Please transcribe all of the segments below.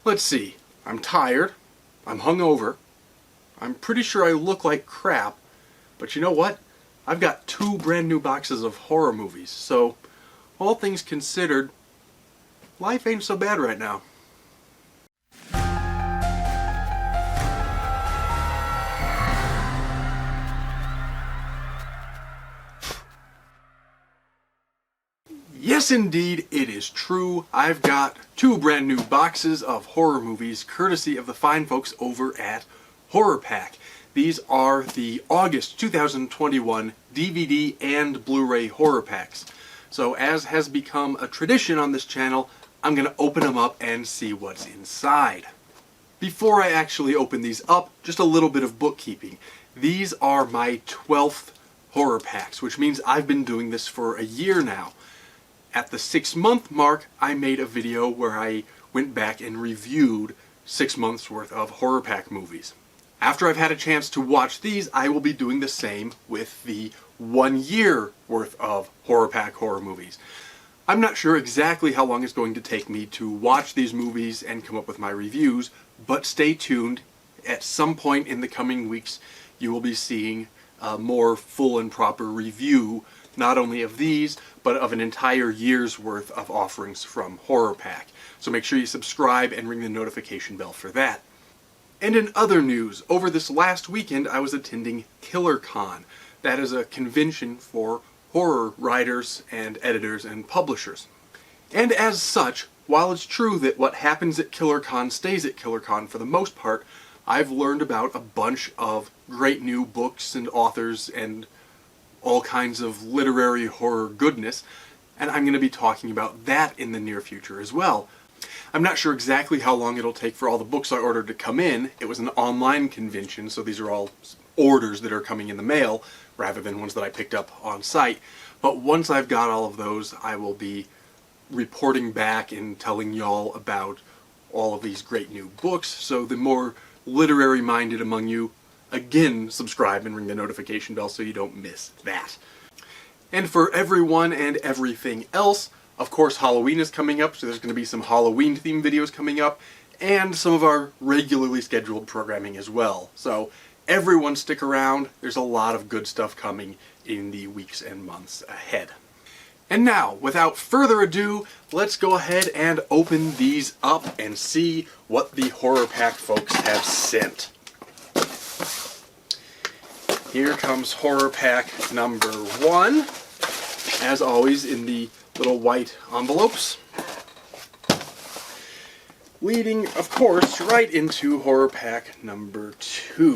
Let's see. I'm tired. I'm hungover. I'm pretty sure I look like crap. But you know what? I've got 2 brand new boxes of horror movies. So, all things considered, life ain't so bad right now. Yes, indeed, it is true. I've got 2 brand new boxes of horror movies, courtesy of the fine folks over at HorrorPack. These are the August 2021 DVD and Blu-ray horror packs. So, as has become a tradition on this channel, I'm going to open them up and see what's inside. Before I actually open these up, just a little bit of bookkeeping. These are my 12th horror packs, which means I've been doing this for a year now. At the 6-month mark, I made a video where I went back and reviewed 6 months worth of HorrorPack movies. After I've had a chance to watch these, I will be doing the same with the 1 year worth of HorrorPack horror movies. I'm not sure exactly how long it's going to take me to watch these movies and come up with my reviews, but stay tuned. At some point in the coming weeks, you will be seeing a more full and proper review, not only of these, but of an entire year's worth of offerings from HorrorPack. So make sure you subscribe and ring the notification bell for that. And in other news, over this last weekend I was attending KillerCon. That is a convention for horror writers and editors and publishers. And as such, while it's true that what happens at KillerCon stays at KillerCon for the most part, I've learned about a bunch of great new books and authors and all kinds of literary horror goodness, and I'm going to be talking about that in the near future as well. I'm not sure exactly how long it'll take for all the books I ordered to come in. It was an online convention, so these are all orders that are coming in the mail, rather than ones that I picked up on site. But once I've got all of those, I will be reporting back and telling y'all about all of these great new books, so the more literary-minded among you, again, subscribe and ring the notification bell so you don't miss that. And for everyone and everything else, of course Halloween is coming up, so there's going to be some Halloween-themed videos coming up, and some of our regularly scheduled programming as well. So everyone stick around, there's a lot of good stuff coming in the weeks and months ahead. And now, without further ado, let's go ahead and open these up and see what the HorrorPack folks have sent. Here comes HorrorPack number 1, as always in the little white envelopes, leading, of course, right into HorrorPack number 2.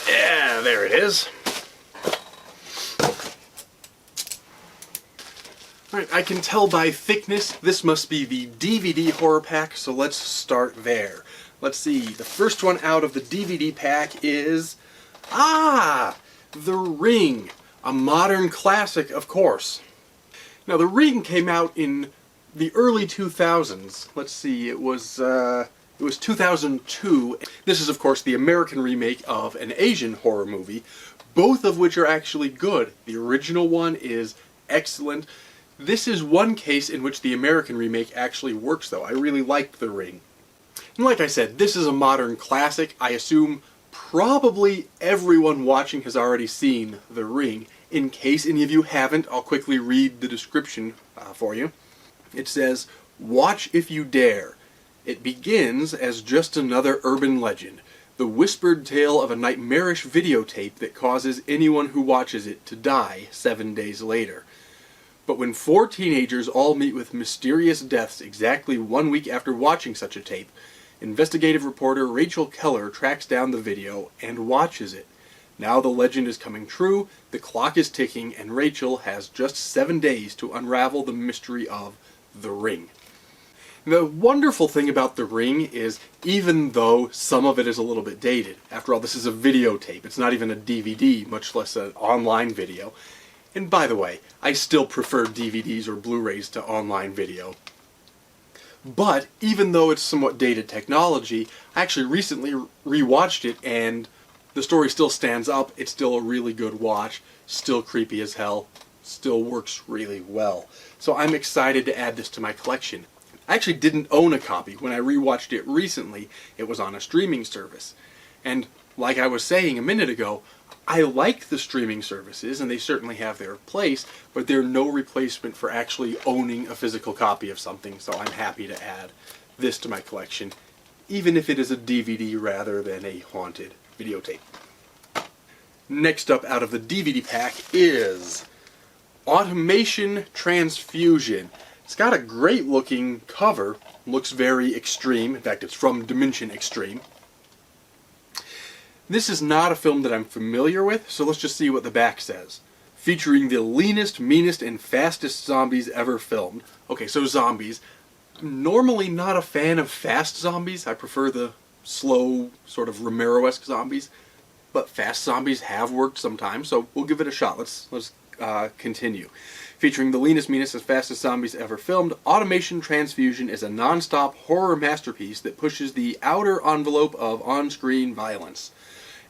Yeah, there it is. Alright, I can tell by thickness this must be the DVD HorrorPack, so let's start there. Let's see, the first one out of the DVD pack is... The Ring! A modern classic, of course. Now, The Ring came out in the early 2000s. Let's see, it was 2002. This is, of course, the American remake of an Asian horror movie, both of which are actually good. The original one is excellent. This is one case in which the American remake actually works, though. I really liked The Ring. And like I said, this is a modern classic. I assume probably everyone watching has already seen The Ring. In case any of you haven't, I'll quickly read the description for you. It says, "Watch if you dare. It begins as just another urban legend, the whispered tale of a nightmarish videotape that causes anyone who watches it to die 7 days later. But when 4 teenagers all meet with mysterious deaths exactly 1 week after watching such a tape, investigative reporter Rachel Keller tracks down the video and watches it. Now the legend is coming true, the clock is ticking, and Rachel has just 7 days to unravel the mystery of The Ring." The wonderful thing about The Ring is, even though some of it is a little bit dated, after all, this is a videotape, it's not even a DVD, much less an online video. And by the way, I still prefer DVDs or Blu-rays to online video. But, even though it's somewhat dated technology, I actually recently rewatched it and the story still stands up, it's still a really good watch, still creepy as hell, still works really well. so I'm excited to add this to my collection. I actually didn't own a copy. When I rewatched it recently, it was on a streaming service. And like I was saying a minute ago, I like the streaming services, and they certainly have their place, but they're no replacement for actually owning a physical copy of something, so I'm happy to add this to my collection, even if it is a DVD rather than a haunted videotape. Next up out of the DVD pack is Automaton Transfusion. It's got a great looking cover, looks very extreme, in fact it's from Dimension Extreme. This is not a film that I'm familiar with, so let's just see what the back says. Featuring the leanest, meanest, and fastest zombies ever filmed. Okay, so zombies. I'm normally not a fan of fast zombies. I prefer the slow, sort of Romero-esque zombies. But fast zombies have worked sometimes, so we'll give it a shot. Let's continue. Featuring the leanest, meanest, and fastest zombies ever filmed, Automaton Transfusion is a non-stop horror masterpiece that pushes the outer envelope of on-screen violence.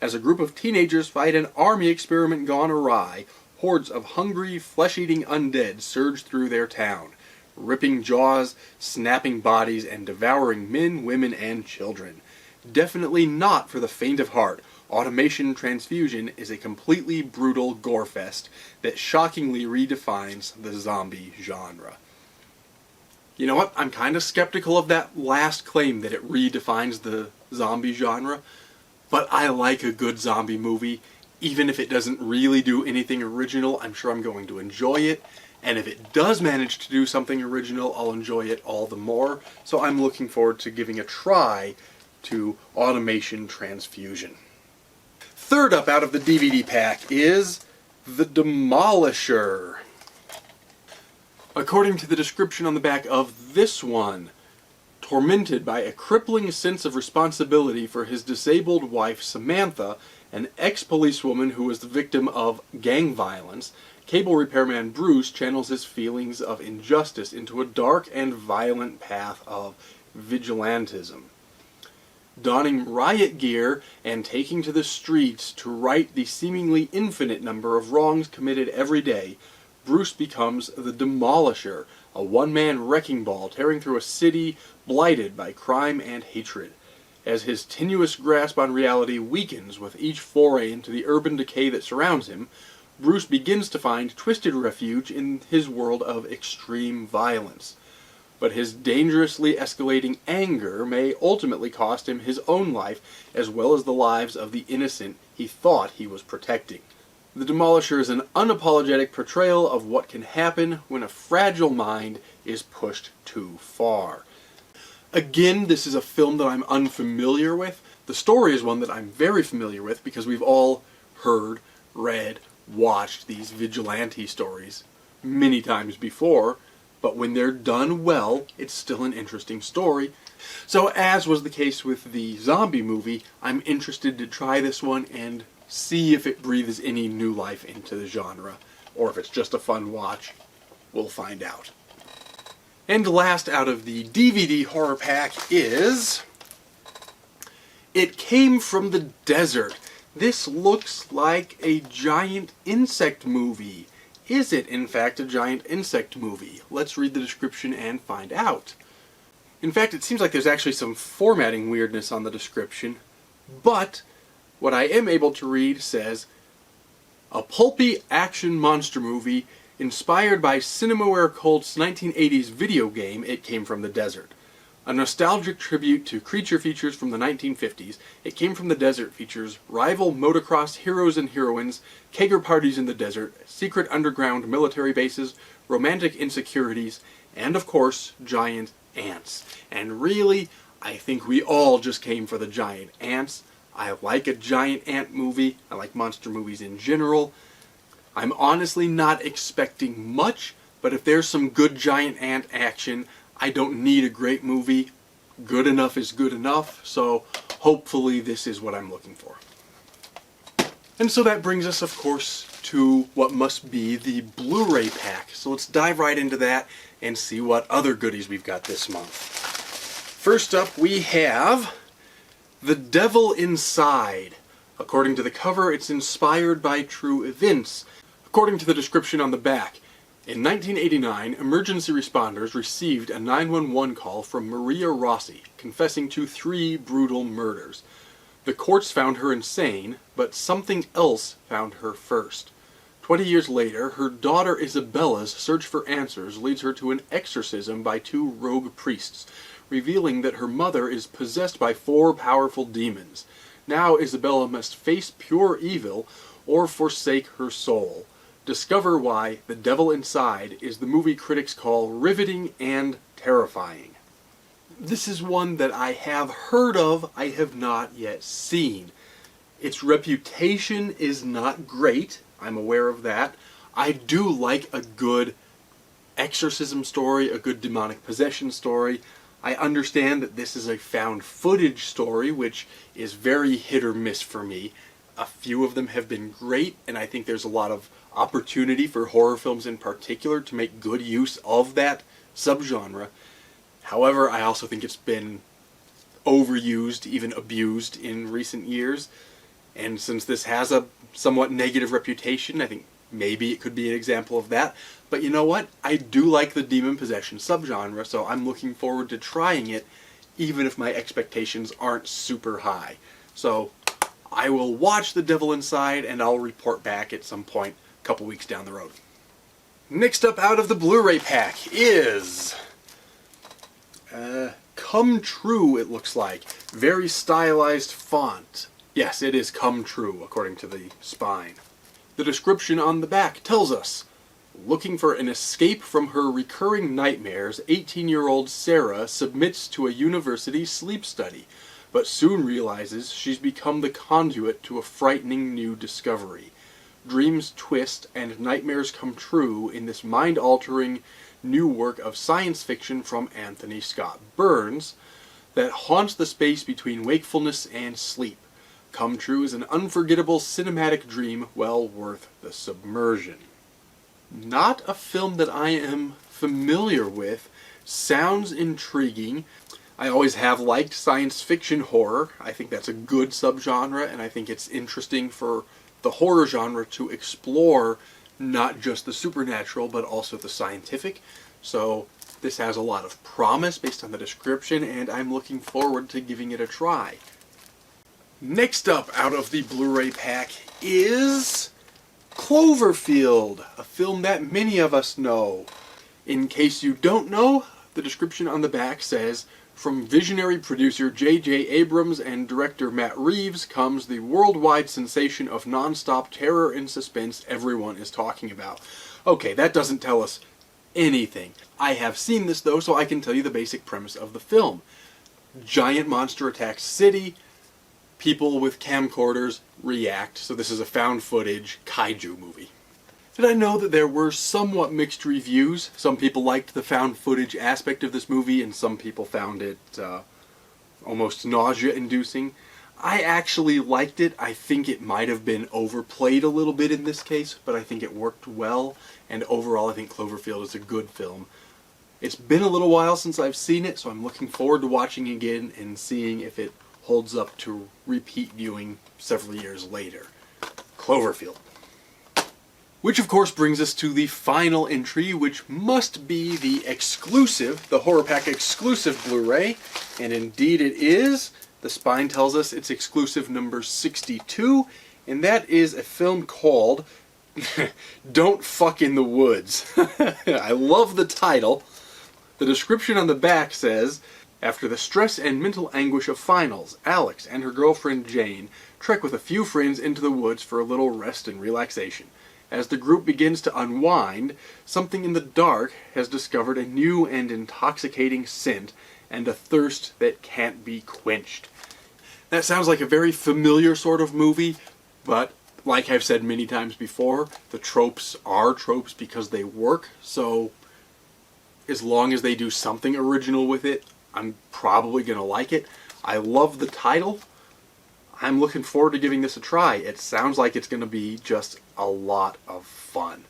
As a group of teenagers fight an army experiment gone awry, hordes of hungry, flesh-eating undead surge through their town, ripping jaws, snapping bodies, and devouring men, women, and children. Definitely not for the faint of heart. Automaton Transfusion is a completely brutal gore fest that shockingly redefines the zombie genre. You know what? I'm kind of skeptical of that last claim that it redefines the zombie genre, but I like a good zombie movie. Even if it doesn't really do anything original, I'm sure I'm going to enjoy it. And if it does manage to do something original, I'll enjoy it all the more. So I'm looking forward to giving a try to Automaton Transfusion. Third up out of the DVD pack is The Demolisher. According to the description on the back of this one, tormented by a crippling sense of responsibility for his disabled wife Samantha, an ex-policewoman who was the victim of gang violence, cable repairman Bruce channels his feelings of injustice into a dark and violent path of vigilantism. Donning riot gear and taking to the streets to right the seemingly infinite number of wrongs committed every day, Bruce becomes the Demolisher, a one-man wrecking ball tearing through a city blighted by crime and hatred. As his tenuous grasp on reality weakens with each foray into the urban decay that surrounds him, Bruce begins to find twisted refuge in his world of extreme violence. But his dangerously escalating anger may ultimately cost him his own life, as well as the lives of the innocent he thought he was protecting. The Demolisher is an unapologetic portrayal of what can happen when a fragile mind is pushed too far. Again, this is a film that I'm unfamiliar with. The story is one that I'm very familiar with because we've all heard, read, watched these vigilante stories many times before, but when they're done well, it's still an interesting story. So as was the case with the zombie movie, I'm interested to try this one and see if it breathes any new life into the genre, or if it's just a fun watch. We'll find out. And last out of the DVD horror pack is It Came from the Desert. This looks like a giant insect movie. Is it, in fact, a giant insect movie? Let's read the description and find out. In fact, it seems like there's actually some formatting weirdness on the description, but what I am able to read says, a pulpy action monster movie inspired by Cinemaware Cult's 1980s video game, It Came from the Desert. A nostalgic tribute to creature features from the 1950s, It Came from the Desert features rival motocross heroes and heroines, kegger parties in the desert, secret underground military bases, romantic insecurities, and of course, giant ants. And really, I think we all just came for the giant ants. I like a giant ant movie. I like monster movies in general. I'm honestly not expecting much, but if there's some good giant ant action, I don't need a great movie. Good enough is good enough, so hopefully this is what I'm looking for. And so that brings us, of course, to what must be the Blu-ray pack. So let's dive right into that and see what other goodies we've got this month. First up, we have The Devil Inside. According to the cover, it's inspired by true events. According to the description on the back, In 1989, emergency responders received a 911 call from Maria Rossi, confessing to 3 brutal murders. The courts found her insane, but something else found her first. 20 years later, her daughter Isabella's search for answers leads her to an exorcism by 2 rogue priests, revealing that her mother is possessed by 4 powerful demons. Now Isabella must face pure evil or forsake her soul. Discover why The Devil Inside is the movie critics call riveting and terrifying. This is one that I have heard of, I have not yet seen. Its reputation is not great, I'm aware of that. I do like a good exorcism story, a good demonic possession story. I understand that this is a found footage story, which is very hit or miss for me. A few of them have been great, and I think there's a lot of opportunity for horror films in particular to make good use of that subgenre. However, I also think it's been overused, even abused in recent years. And since this has a somewhat negative reputation, I think maybe it could be an example of that. But you know what? I do like the demon possession subgenre, so I'm looking forward to trying it, even if my expectations aren't super high. So I will watch The Devil Inside, and I'll report back at some point a couple weeks down the road. Next up out of the Blu-ray pack is Come True, it looks like. Very stylized font. Yes, it is Come True, according to the spine. The description on the back tells us, looking for an escape from her recurring nightmares, 18-year-old Sarah submits to a university sleep study, but soon realizes she's become the conduit to a frightening new discovery. Dreams twist and nightmares come true in this mind-altering new work of science fiction from Anthony Scott Burns that haunts the space between wakefulness and sleep. Come True is an unforgettable cinematic dream well worth the submersion. Not a film that I am familiar with. Sounds intriguing. I always have liked science fiction horror. I think that's a good subgenre, and I think it's interesting for the horror genre to explore not just the supernatural, but also the scientific. So this has a lot of promise based on the description, and I'm looking forward to giving it a try. Next up out of the Blu-ray pack is Cloverfield, a film that many of us know. In case you don't know, the description on the back says, from visionary producer J.J. Abrams and director Matt Reeves comes the worldwide sensation of non-stop terror and suspense everyone is talking about. Okay, that doesn't tell us anything. I have seen this though, so I can tell you the basic premise of the film. Giant monster attacks city, people with camcorders react, so this is a found footage kaiju movie. Did I know that there were somewhat mixed reviews? Some people liked the found footage aspect of this movie, and some people found it almost nausea-inducing. I actually liked it. I think it might have been overplayed a little bit in this case, but I think it worked well, and overall I think Cloverfield is a good film. It's been a little while since I've seen it, so I'm looking forward to watching it again and seeing if it holds up to repeat viewing several years later. Cloverfield. Which of course brings us to the final entry, which must be the exclusive, the HorrorPack exclusive Blu-ray, and indeed it is. The spine tells us it's exclusive number 62, and that is a film called Don't Fuck in the Woods. I love the title. The description on the back says, after the stress and mental anguish of finals, Alex and her girlfriend Jane trek with a few friends into the woods for a little rest and relaxation. As the group begins to unwind, something in the dark has discovered a new and intoxicating scent and a thirst that can't be quenched. That sounds like a very familiar sort of movie, but like I've said many times before, the tropes are tropes because they work, so as long as they do something original with it, I'm probably going to like it. I love the title. I'm looking forward to giving this a try. It sounds like it's going to be just a lot of fun.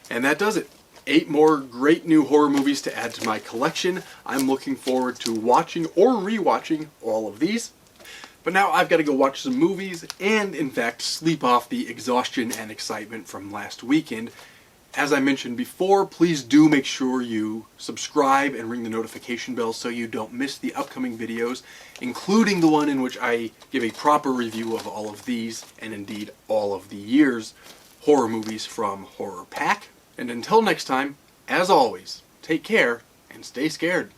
And that does it. 8 more great new horror movies to add to my collection. I'm looking forward to watching or rewatching all of these. But now I've got to go watch some movies and, in fact, sleep off the exhaustion and excitement from last weekend. As I mentioned before, please do make sure you subscribe and ring the notification bell so you don't miss the upcoming videos, including the one in which I give a proper review of all of these, and indeed all of the year's horror movies from HorrorPack. And until next time, as always, take care and stay scared.